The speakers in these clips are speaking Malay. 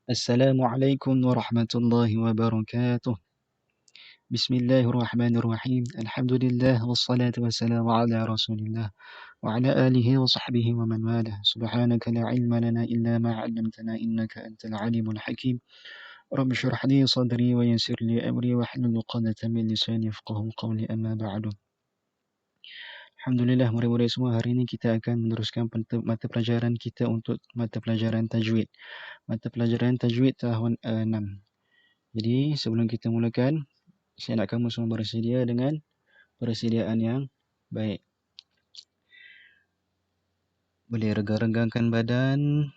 Assalamualaikum warahmatullahi wabarakatuh. Bismillahirrahmanirrahim. Alhamdulillah wassalatu wassalamu ala Rasulillah wa ala alihi wa sahbihi wa man walah. Subhanaka la ilma lana illa ma 'allamtana innaka antal alimul hakim. Rabbi shrah li sadri wa yassir li amri wa hlul 'uqdatam min lisani yafqahu qawli amma ba'du. Alhamdulillah murid-murid semua, hari ini kita akan meneruskan mata pelajaran kita untuk mata pelajaran tajwid. Mata pelajaran tajwid tahun 6. Jadi sebelum kita mulakan, saya nak kamu semua bersedia dengan persediaan yang baik. Boleh rega-regangkan badan.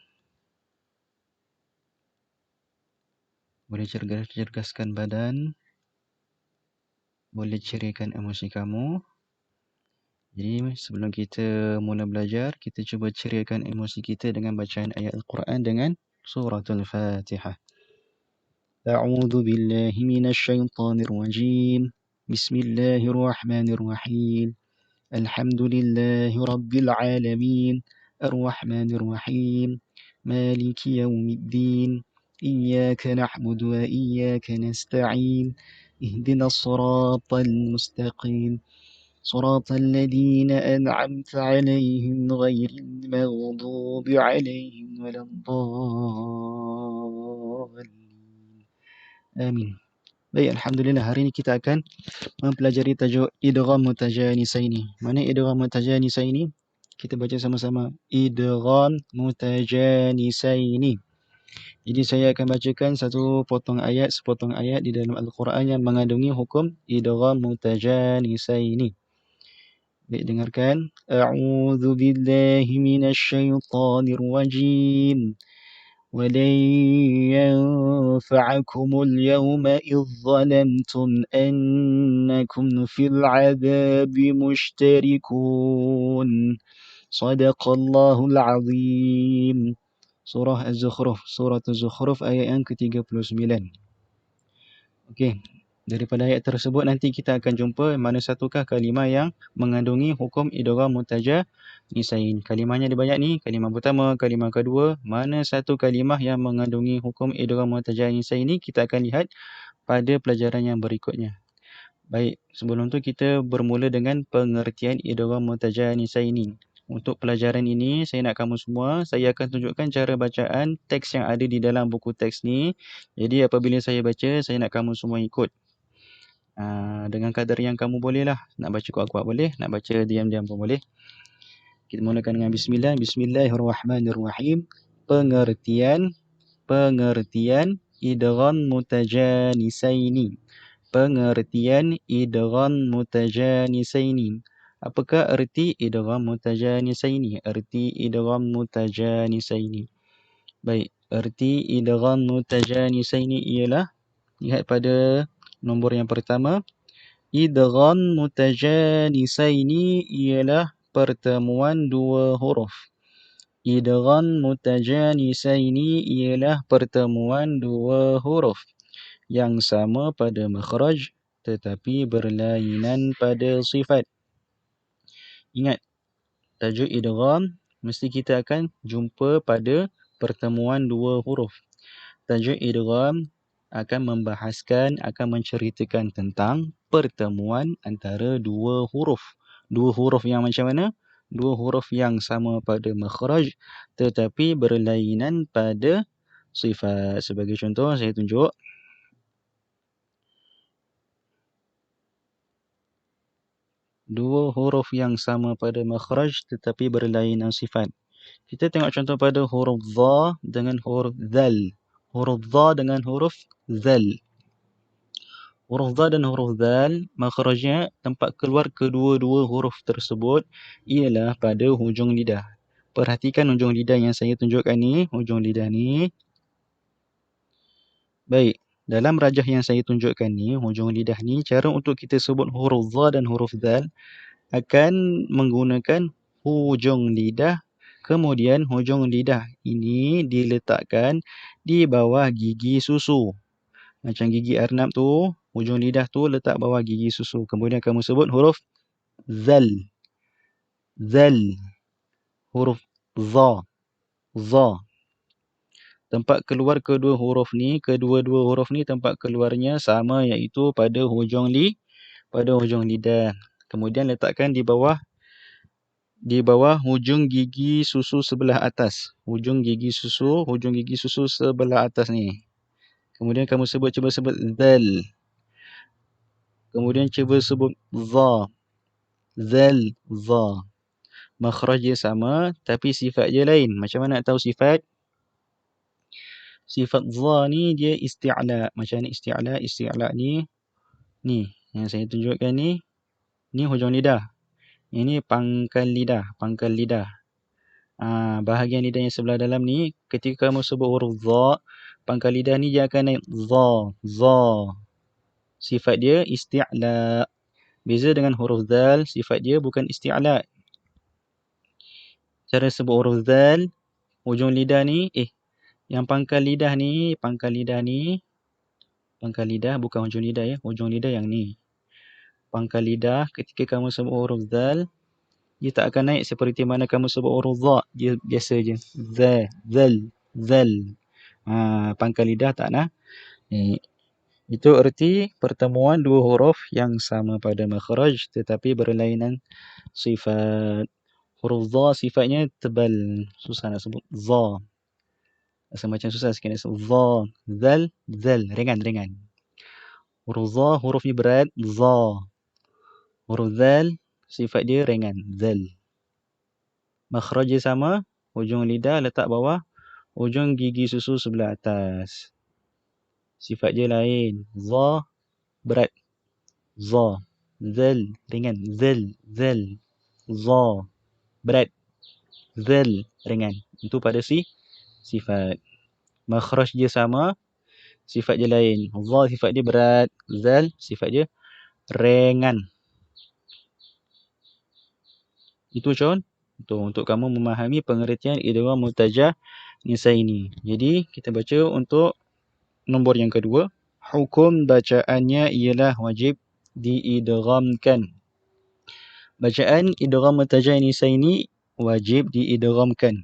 Boleh cergaskan badan. Boleh ceriakan emosi kamu. Jadi sebelum kita mula belajar, kita cuba ceriakan emosi kita dengan bacaan ayat Al-Quran dengan suratul Fatihah. A'udzu billahi minasyaitonir rajim. Bismillahirrahmanirrahim. Alhamdulillahi rabbil alamin. Ar-Rahmanir Rahim. Maliki yaumiddin. Iyyaka na'budu wa iyyaka nasta'in. Ihdinas siratal mustaqim. صراط الذين أنعمت عليهم غير المغضوب عليهم ولا الضالين. Amin. Baik, Alhamdulillah, hari ini kita akan mempelajari tajuk idgham mutajanisaini. Mana idgham mutajanisaini? Kita baca sama-sama. Idgham mutajanisaini. Jadi saya akan bacakan sepotong ayat di dalam Al-Quran yang mengandungi hukum idgham mutajanisaini. Baik, dengarkan. A'udzu billahi minasyaitonir rajim. ولن ينفعكم اليوم إذ ظلمتم أنكم في العذاب مشتركون صدق الله العظيم. Surah Az-Zukhruf, Surah Az-Zukhruf ayat yang ke-39. Okey, daripada ayat tersebut nanti kita akan jumpa mana satukah kalimah yang mengandungi hukum idgham mutajanisain. Kalimahnya ada banyak ni, kalimah pertama, kalimah kedua, mana satu kalimah yang mengandungi hukum idgham mutajanisain ni kita akan lihat pada pelajaran yang berikutnya. Baik, sebelum tu kita bermula dengan pengertian idgham mutajanisain ni. Untuk pelajaran ini, saya nak kamu semua, saya akan tunjukkan cara bacaan teks yang ada di dalam buku teks ni. Jadi apabila saya baca, saya nak kamu semua ikut. Dengan kadar yang kamu boleh lah. Nak baca kuat-kuat boleh, nak baca diam-diam pun boleh. Kita mulakan dengan bismillah. Bismillahirrahmanirrahim. Pengertian idgham mutajanisaini. Pengertian idgham mutajanisaini. Apakah erti idgham mutajanisaini? Erti idgham mutajanisaini. Baik, erti idgham mutajanisaini ialah, lihat pada nombor yang pertama. Idgham mutajanisaini ialah pertemuan dua huruf. Idgham mutajanisaini ialah pertemuan dua huruf yang sama pada makhraj tetapi berlainan pada sifat. Ingat, tajuk idgham mesti kita akan jumpa pada pertemuan dua huruf. Tajuk idgham akan menceritakan tentang pertemuan antara dua huruf. Dua huruf yang macam mana? Dua huruf yang sama pada makhraj tetapi berlainan pada sifat. Sebagai contoh, saya tunjuk. Dua huruf yang sama pada makhraj tetapi berlainan sifat. Kita tengok contoh pada huruf dha dengan huruf dhal. Huruf dha dengan huruf dhal. Huruf dha dan huruf dhal, makhrajnya, tempat keluar kedua-dua huruf tersebut ialah pada hujung lidah. Perhatikan hujung lidah yang saya tunjukkan ni, hujung lidah ni. Baik, dalam rajah yang saya tunjukkan ni, hujung lidah ni, cara untuk kita sebut huruf dha dan huruf dhal akan menggunakan hujung lidah. Kemudian hujung lidah ini diletakkan di bawah gigi susu. Macam gigi arnab tu, hujung lidah tu letak bawah gigi susu. Kemudian kamu sebut huruf zal. Zal. Huruf za. Za. Tempat keluar kedua-dua huruf ni tempat keluarnya sama, iaitu pada hujung lidah. Kemudian letakkan di bawah hujung gigi susu sebelah atas. Hujung gigi susu sebelah atas ni. Kemudian kamu cuba sebut zal. Kemudian cuba sebut za. Zal, za. Makhraj dia sama, tapi sifat dia lain. Macam mana nak tahu sifat? Sifat za ni dia isti'la. Macam mana isti'la? Isti'la ni yang saya tunjukkan ni hujung lidah. Ini pangkal lidah. Bahagian lidah yang sebelah dalam ni, ketika kamu sebut huruf za, pangkal lidah ni dia akan naik za. Sifat dia isti'la. Beza dengan huruf zal, sifat dia bukan isti'la. Cara sebut huruf zal, hujung lidah ni, yang pangkal lidah bukan hujung lidah ya, hujung lidah yang ni. Pangkal lidah, ketika kamu sebut huruf zal, dia tak akan naik seperti mana kamu sebut huruf za. Dia biasa je. Zal. Pangkal lidah tak nak. Itu erti pertemuan dua huruf yang sama pada makhraj tetapi berlainan sifat. Huruf za sifatnya tebal. Susah nak sebut. Za. Rasa macam susah sikit nak sebut. Za. Zal. Ringan. Huruf za hurufnya berat. Za. Huruf zal sifat dia ringan. Zal. Makhraj dia sama. Hujung lidah letak bawah hujung gigi susu sebelah atas. Sifat dia lain. Za berat. Za. Zal ringan. Zal. Za berat. Zal ringan. Itu pada sifat. Makhraj dia sama, sifat dia lain. Za sifat dia berat. Zal sifat dia ringan. Itu untuk kamu memahami pengertian idgham mutajah nisaini. Jadi kita baca untuk nombor yang kedua. Hukum bacaannya ialah wajib diidghamkan. Bacaan idgham mutajah nisaini wajib diidghamkan.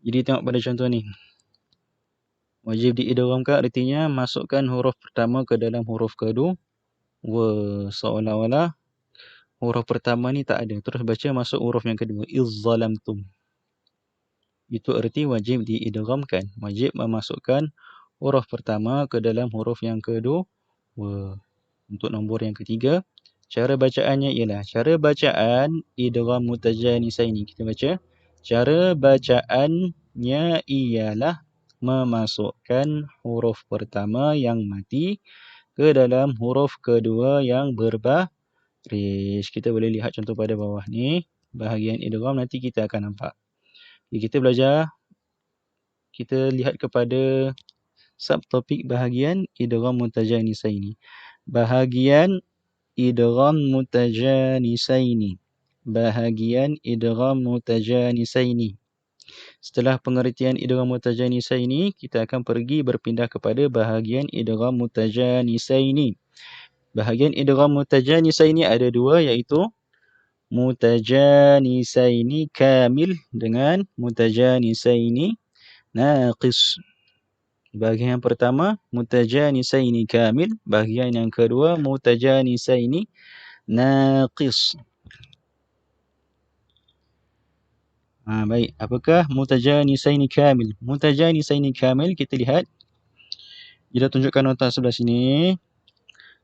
Jadi tengok pada contoh ni. Wajib diidghamkan artinya masukkan huruf pertama ke dalam huruf kedua. Seolah-olah huruf pertama ni tak ada. Terus baca masuk huruf yang kedua. Izzalamtum. Itu erti wajib diidghamkan. Wajib memasukkan huruf pertama ke dalam huruf yang kedua. Untuk nombor yang ketiga, cara bacaannya ialah cara bacaan idgham mutajanisaini. Kita baca. Cara bacaannya ialah memasukkan huruf pertama yang mati ke dalam huruf kedua yang berbaris. Kita boleh lihat contoh pada bawah ni. Bahagian idgham nanti kita akan nampak. Kita belajar. Kita lihat kepada subtopik bahagian idgham mutajanisaini. Bahagian idgham mutajanisaini. Setelah pengertian idgham mutajanisaini, kita akan pergi berpindah kepada bahagian idgham mutajanisaini. Bahagian idgham mutajanisaini ada dua, iaitu mutajanisaini kamil dengan mutajanisaini naqis. Bahagian yang pertama mutajanisaini kamil, bahagian yang kedua mutajanisaini naqis. Baik, apakah mutajanisaini kamil? Mutajanisaini kamil kita lihat. Kita tunjukkan nota sebelah sini.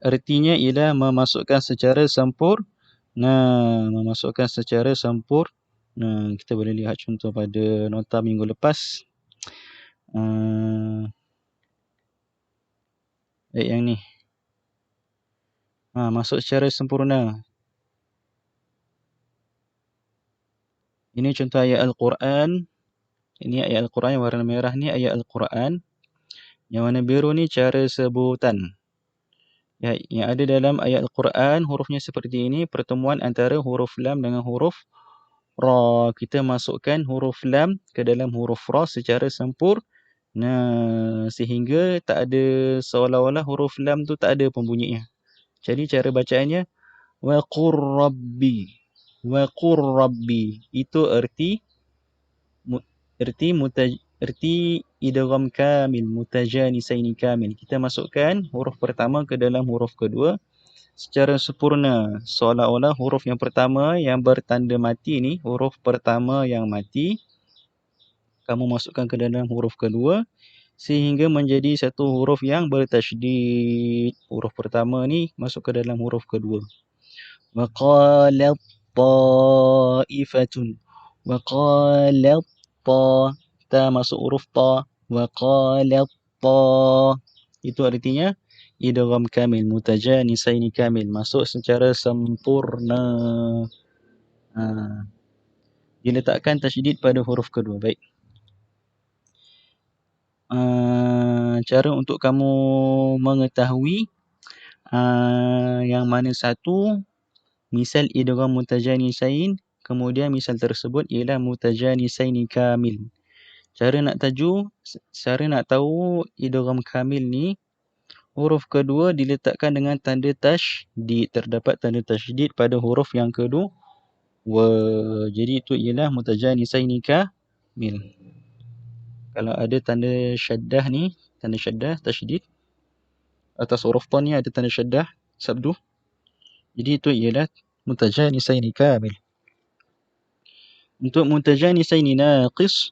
Artinya ialah memasukkan secara sempurna. Kita boleh lihat contoh pada nota minggu lepas. Yang ni. Masuk secara sempurna. Ini contoh ayat Al-Quran. Ini ayat Al-Quran yang warna merah ni ayat Al-Quran. Yang warna biru ni cara sebutan. Yang ada dalam ayat Al-Quran, hurufnya seperti ini. Pertemuan antara huruf lam dengan huruf ra. Kita masukkan huruf lam ke dalam huruf ra secara sempurna. Sehingga tak ada, seolah-olah huruf lam tu tak ada pembunyinya. Jadi cara bacaannya wa qur rabbi. wa qur rabbi. Itu erti idgham kamil, mutajanisaini kamil. Kita masukkan huruf pertama ke dalam huruf kedua secara sempurna, seolah-olah huruf yang pertama yang bertanda mati ni, huruf pertama yang mati, kamu masukkan ke dalam huruf kedua sehingga menjadi satu huruf yang bertasydid. Huruf pertama ni masuk ke dalam huruf kedua. Wa qalat ta'ifatun. Wa qalat ta masuk huruf ta. Wa qalat ta. Itu artinya idgham kamil, mutajanisaini kamil, masuk secara sempurna. Diletakkan tasydid pada huruf kedua. Baik. Cara untuk kamu mengetahui yang mana satu misal idgham mutajanisain, kemudian misal tersebut ialah mutajanisaini kamil. Cara nak tahu idgham kamil ni, huruf kedua diletakkan dengan tanda tasydid. Terdapat tanda tasydid pada huruf yang kedua. Jadi itu ialah mutajanisaini kamil. Kalau ada tanda syaddah ni, tanda syaddah, tasydid, atas huruf ta ni ada tanda syaddah, sabdu. Jadi itu ialah mutajanisaini kamil. Untuk mutajanisaini naqis,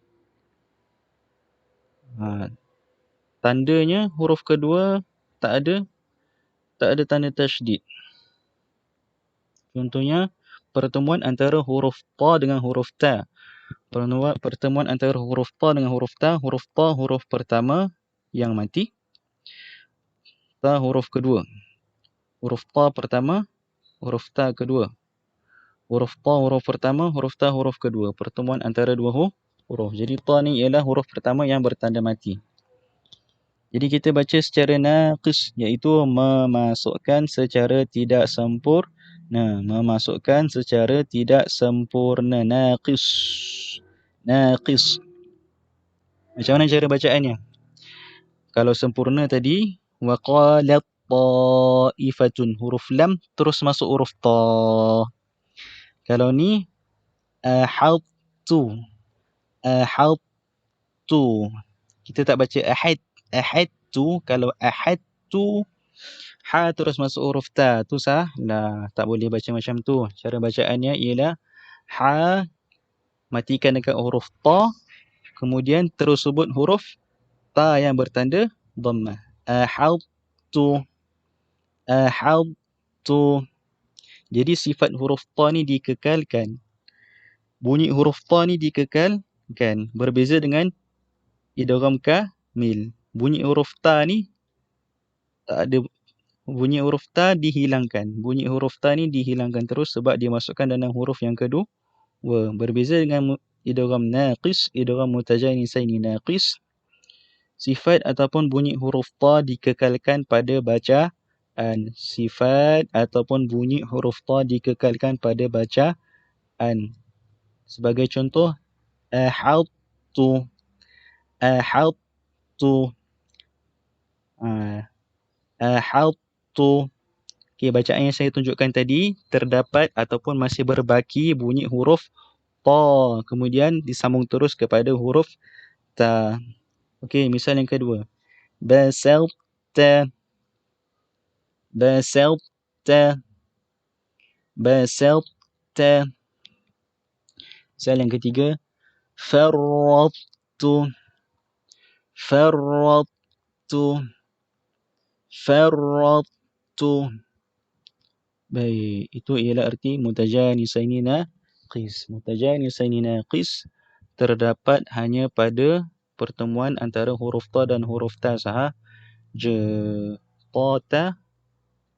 tandanya huruf kedua tak ada tanda tasydid. Contohnya, pertemuan antara huruf ta dengan huruf ta. Pertemuan antara huruf ta dengan huruf ta, huruf pertama yang mati, ta huruf kedua. Huruf ta pertama, huruf ta kedua. Huruf ta huruf pertama, huruf ta huruf kedua. Pertemuan antara dua huruf. Jadi ta ni ialah huruf pertama yang bertanda mati. Jadi kita baca secara naqis, iaitu memasukkan secara tidak sempurna. Memasukkan secara tidak sempurna. Naqis. Naqis. Macam mana cara bacaannya? Kalau sempurna tadi, wa qalat ta'ifatun, huruf lam terus masuk huruf ta. Kalau ni ahadtu. Kita tak baca ahadtu. Kalau ahadtu, ha terus masuk huruf ta, tu salah. Tak boleh baca macam tu. Cara bacaannya ialah ha matikan dekat huruf ta, kemudian terus sebut huruf ta yang bertanda dhammah. Ahadtu. Jadi sifat huruf ta ni dikekalkan. Bunyi huruf ta ni dikekalkan. Berbeza dengan idgham kamil. Bunyi huruf ta ni tak ada. Bunyi huruf ta dihilangkan. Bunyi huruf ta ni dihilangkan terus sebab dimasukkan dalam huruf yang kedua. Berbeza dengan idgham naqis, idgham mutajanisaini naqis, sifat ataupun bunyi huruf ta dikekalkan pada bacaan. Sifat ataupun bunyi huruf ta dikekalkan pada bacaan. Sebagai contoh, ahadtu. Okey, bacaan yang saya tunjukkan tadi terdapat ataupun masih berbaki bunyi huruf ta, kemudian disambung terus kepada huruf ta. Okey, misal yang kedua. Basalta. Misal yang ketiga. Farrattu. Baik, itu ialah arti mutajanisaini naqis. Mutajanisaini naqis terdapat hanya pada pertemuan antara huruf ta dan huruf ta sahaja.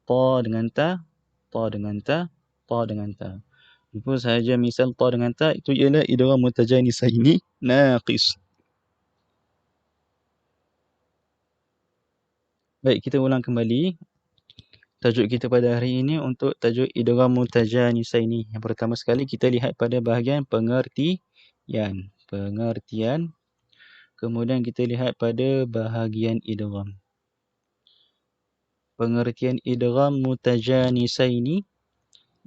Ta dengan ta, ta dengan ta, ta dengan ta. Itu sahaja misal ta dengan ta, itu ialah idgham mutajanisaini naqis. Baik, kita ulang kembali tajuk kita pada hari ini untuk tajuk idgham mutajanisaini. Yang pertama sekali kita lihat pada bahagian pengertian. Kemudian kita lihat pada bahagian idgham. Pengertian idgham mutajanisaini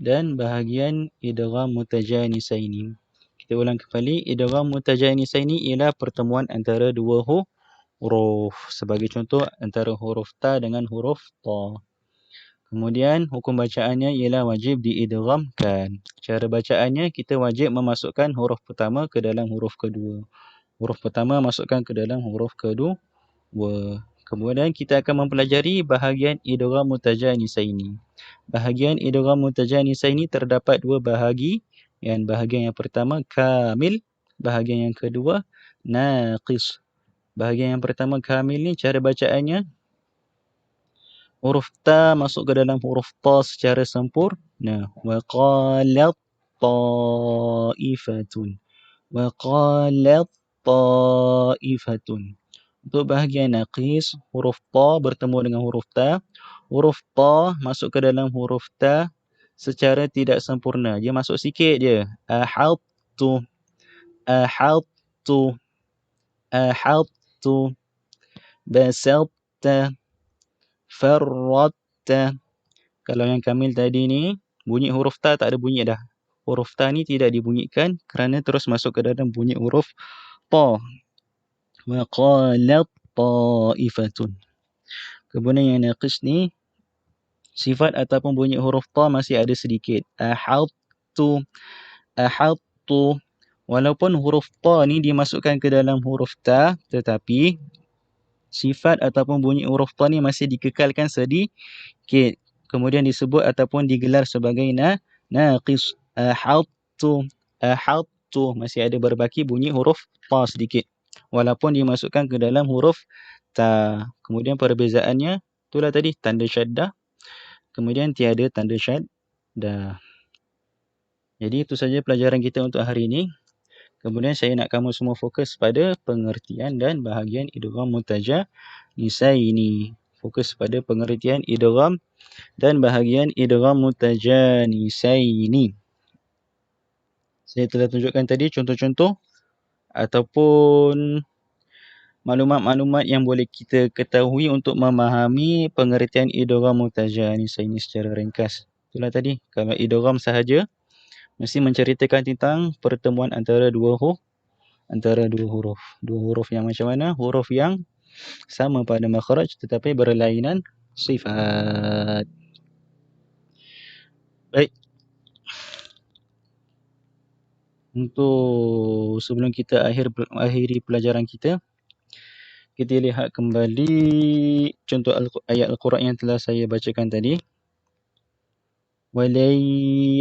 dan bahagian idgham mutajanisaini. Kita ulang kembali, idgham mutajanisaini ialah pertemuan antara dua huruf. Sebagai contoh, antara huruf ta dengan huruf ta. Kemudian hukum bacaannya ialah wajib diidghamkan. Cara bacaannya kita wajib memasukkan huruf pertama ke dalam huruf kedua. Huruf pertama masukkan ke dalam huruf kedua. Kemudian kita akan mempelajari bahagian idgham mutajanisaini. Bahagian idgham mutajanisaini terdapat dua bahagian. Bahagian yang pertama kamil, bahagian yang kedua naqis. Bahagian yang pertama kamil ni cara bacaannya huruf ta masuk ke dalam huruf ta secara sempurna. Wa qalat ta'ifatun. Wa qalat ta'ifatun. Untuk bahagian naqis, huruf ta bertemu dengan huruf ta. Huruf ta masuk ke dalam huruf ta secara tidak sempurna. Dia masuk sikit je. Ahadtu. Ahadtu. Ahadtu. Basatta. Farratta. Kalau yang kamil tadi ni, bunyi huruf ta tak ada bunyi dah. Huruf ta ni tidak dibunyikan kerana terus masuk ke dalam bunyi huruf ta. Wa qalat ta'ifatun. Kemudian yang naqis ni, sifat ataupun bunyi huruf ta masih ada sedikit. Ahadtu. Ahadtu. Walaupun huruf ta ni dimasukkan ke dalam huruf ta, tetapi sifat ataupun bunyi huruf ta ni masih dikekalkan sedikit. Kemudian disebut ataupun digelar sebagai naqis. Ahadtu. Ahadtu. Masih ada berbaki bunyi huruf ta sedikit. Walaupun dimasukkan ke dalam huruf ta. Kemudian perbezaannya, itulah tadi tanda syaddah. Kemudian tiada tanda syaddah. Jadi itu saja pelajaran kita untuk hari ini. Kemudian saya nak kamu semua fokus pada pengertian dan bahagian idgham mutajanisaini. Fokus pada pengertian idgham dan bahagian idgham mutajanisaini. Saya telah tunjukkan tadi contoh-contoh ataupun maklumat-maklumat yang boleh kita ketahui untuk memahami pengertian idgham mutajanisaini secara ringkas. Itulah tadi, kalau idgham sahaja mesti menceritakan tentang pertemuan antara dua huruf. Dua huruf yang macam mana? Huruf yang sama pada makhraj tetapi berlainan sifat. Baik. Untuk sebelum kita akhiri pelajaran kita lihat kembali contoh ayat Al-Quran yang telah saya bacakan tadi. وَلَنْ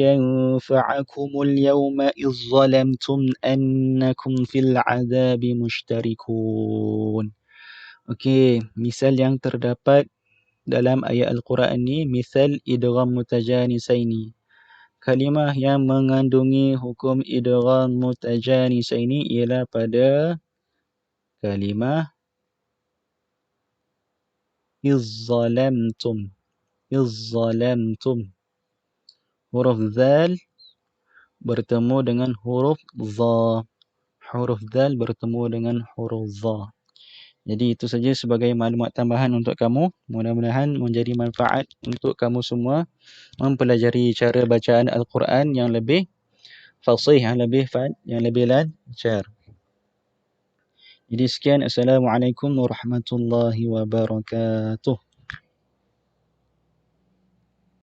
يَنْفَعَكُمُ الْيَوْمَ إِذْ ظَلَمْتُمْ أَنَّكُمْ فِي الْعَذَابِ مُشْتَرِكُونَ. Okey, misal yang terdapat dalam ayat Al-Quran ni, misal idgham mutajanisaini. Kalimah yang mengandungi hukum idgham mutajanisaini ialah pada kalimah إِذْ ظَلَمْتُمْ. Huruf zal bertemu dengan huruf za. Huruf zal bertemu dengan huruf za. Jadi itu saja sebagai maklumat tambahan untuk kamu. Mudah-mudahan menjadi manfaat untuk kamu semua mempelajari cara bacaan Al-Quran yang lebih fasih, yang lebih lancar. Jadi sekian. Assalamualaikum warahmatullahi wabarakatuh.